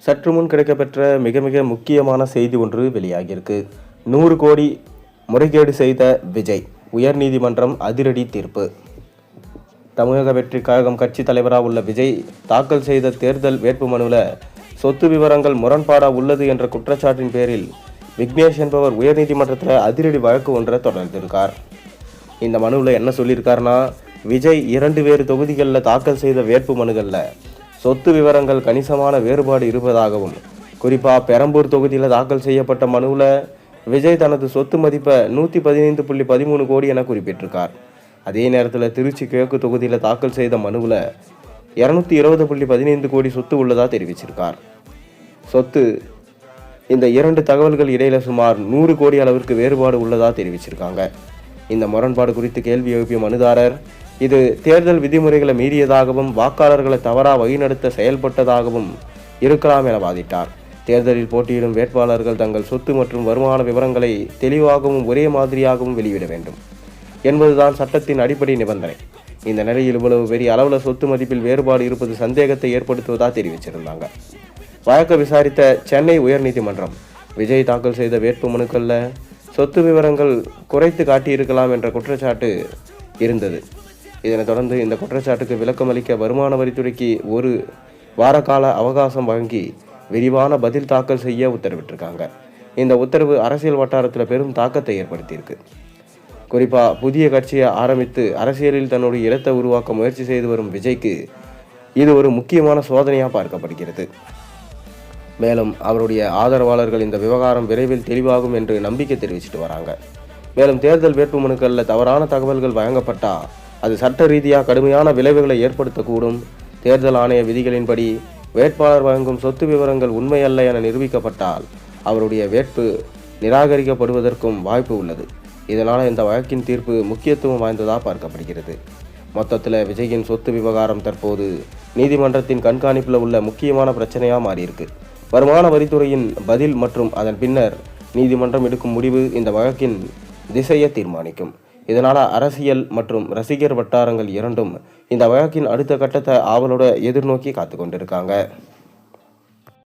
சற்று முன் கிடைக்கப்பெற்ற மிக மிக முக்கியமான செய்தி ஒன்று வெளியாகியிருக்கு. 100 கோடி முறைகேடு செய்த விஜய், உயர்நீதிமன்றம் அதிரடி தீர்ப்பு. தமிழக வெற்றி கழகம் கட்சி தலைவராக உள்ள விஜய் தாக்கல் செய்த தேர்தல் வேட்புமனுவில் சொத்து விவரங்கள் முரண்பாடாக உள்ளது என்ற குற்றச்சாட்டின் பேரில் விக்னேஷ் என்பவர் உயர்நீதிமன்றத்தில் அதிரடி வழக்கு ஒன்றை தொடர்ந்திருக்கார். இந்த மனுவில் என்ன சொல்லியிருக்காருன்னா, விஜய் 2 வேறு தொகுதிகளில் தாக்கல் செய்த வேட்புமனுகளில் சொத்து விவரங்கள் கணிசமான வேறுபாடு இருப்பதாகவும், குறிப்பாக பெரம்பூர் தொகுதியில் தாக்கல் செய்யப்பட்ட மனுவில் விஜய் தனது சொத்து மதிப்பை 115.13 கோடி என குறிப்பிட்டிருக்கார். அதே நேரத்தில் திருச்சி கிழக்கு தொகுதியில் தாக்கல் செய்த மனுவில் 220.15 கோடி சொத்து உள்ளதாக தெரிவிச்சிருக்கார். சொத்து இந்த 2 தகவல்கள் இடையில சுமார் 100 கோடி அளவிற்கு வேறுபாடு உள்ளதாக தெரிவிச்சிருக்காங்க. இந்த முரண்பாடு குறித்து கேள்வி எழுப்பிய மனுதாரர், இது தேர்தல் விதிமுறைகளை மீறியதாகவும் வாக்காளர்களை தவறாக வழிநடத்த செயல்பட்டதாகவும் இருக்கலாம் என வாதிட்டார். தேர்தலில் போட்டியிடும் வேட்பாளர்கள் தங்கள் சொத்து மற்றும் வருமான விவரங்களை தெளிவாகவும் ஒரே மாதிரியாகவும் வெளியிட வேண்டும் என்பதுதான் சட்டத்தின் அடிப்படை நிபந்தனை. இந்த நிலையில் இவ்வளவு பெரிய அளவில் சொத்து மதிப்பில் வேறுபாடு இருப்பது சந்தேகத்தை ஏற்படுத்துவதாக தெரிவிச்சிருந்தாங்க. வழக்கை விசாரித்த சென்னை உயர்நீதிமன்றம் விஜய் தாக்கல் செய்த வேட்பு மனுக்களில் சொத்து விவரங்கள் குறைத்து காட்டியிருக்கலாம் என்ற குற்றச்சாட்டு இருந்தது. இதனைத் தொடர்ந்து இந்த குற்றச்சாட்டுக்கு விளக்கமளிக்க வருமான வரித்துறைக்கு 1 வார கால அவகாசம் வழங்கி விரிவான பதில் தாக்கல் செய்ய உத்தரவிட்டிருக்காங்க. இந்த உத்தரவு அரசியல் வட்டாரத்தில் பெரும் தாக்கத்தை ஏற்படுத்தியிருக்கு. குறிப்பாக புதிய கட்சியை ஆரம்பித்து அரசியலில் தன்னுடைய இடத்தை உருவாக்க முயற்சி செய்து வரும் விஜய்க்கு இது ஒரு முக்கியமான சோதனையாக பார்க்கப்படுகிறது. மேலும் அவருடைய ஆதரவாளர்கள் இந்த விவகாரம் விரைவில் தெளிவாகும் என்று நம்பிக்கை தெரிவிச்சிட்டு வராங்க. மேலும் தேர்தல் வேட்புமனுக்களில் தவறான தகவல்கள் வழங்கப்பட்டால் அது சட்ட ரீதியாக கடுமையான விளைவுகளை ஏற்படுத்தக்கூடும். தேர்தல் ஆணைய விதிகளின்படி வேட்பாளர் வழங்கும் சொத்து விவரங்கள் உண்மையல்ல என நிரூபிக்கப்பட்டால் அவருடைய வேட்பு நிராகரிக்கப்படுவதற்கும் வாய்ப்பு உள்ளது. இதனால் இந்த வழக்கின் தீர்ப்பு முக்கியத்துவம் வாய்ந்ததாக பார்க்கப்படுகிறது. மொத்தத்தில் விஜயின் சொத்து விவகாரம் தற்போது நீதிமன்றத்தின் கண்காணிப்பில் உள்ள முக்கியமான பிரச்சனையாக மாறியிருக்கு. வருமான வரித்துறையின் பதில் மற்றும் அதன் பின்னர் நீதிமன்றம் எடுக்கும் முடிவு இந்த வழக்கின் திசையை தீர்மானிக்கும். இதனால் அரசியல் மற்றும் ரசிகர் வட்டாரங்கள் இரண்டும் இந்த வழக்கின் அடுத்த கட்டத்தை ஆவலோட எதிர்நோக்கி காத்து கொண்டிருக்காங்க.